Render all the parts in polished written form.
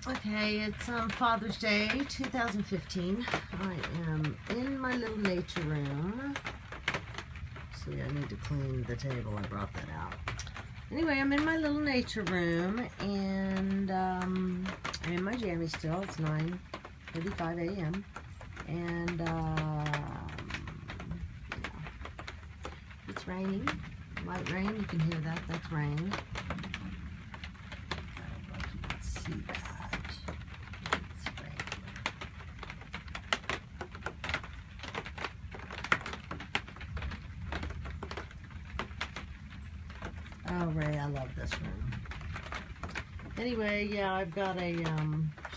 Okay, it's Father's Day 2015. I am in my little nature room. See, I need to clean the table. I brought that out. Anyway, I'm in my little nature room, and I'm in my jammy still. It's 9:35 a.m. And it's raining. Light rain. You can hear that. That's rain. I don't know if you can see that. It's rain. Oh, Ray, I love this room. Anyway, yeah, I've got a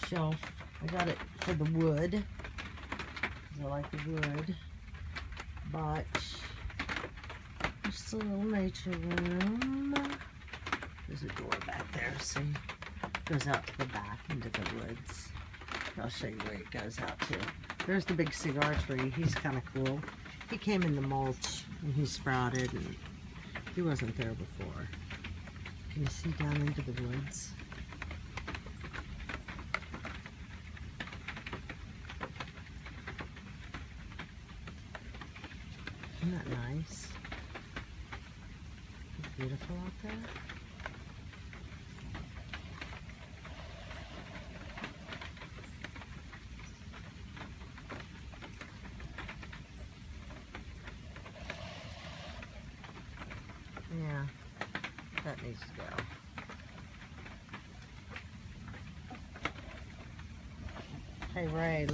shelf. I got it for the wood, because I like the wood. But just a little nature room. There's a door back there, see? It goes out to the back into the woods. I'll show you where it goes out to. There's the big cigar tree. He's kind of cool. He came in the mulch and he sprouted, and he wasn't there before. Can you see down into the woods? Isn't that nice? It's beautiful out there. Yeah, that needs to go. Hey Ray,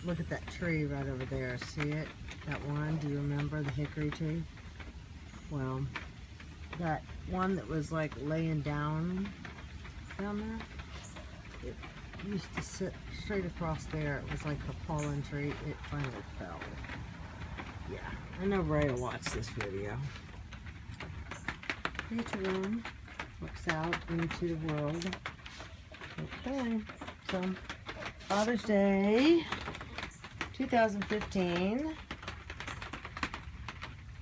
look at that tree right over there. See it? That one, do you remember the hickory tree? Well, that one that was like laying down there, it used to sit straight across there. It was like a fallen tree. It finally fell. Yeah, I know Ray will watch this video. Nature room looks out into the world. Okay, so Father's Day 2015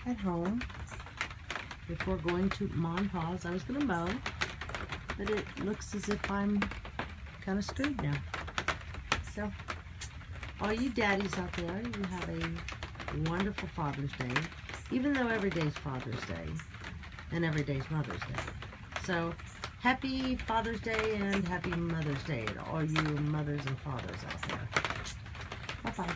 at home before going to Mom and Pa's. I was going to mow, but it looks as if I'm kind of screwed now. So all you daddies out there, you have a wonderful Father's Day, even though every day's Father's Day. And every day's Mother's Day. So, happy Father's Day and happy Mother's Day to all you mothers and fathers out there. Bye-bye.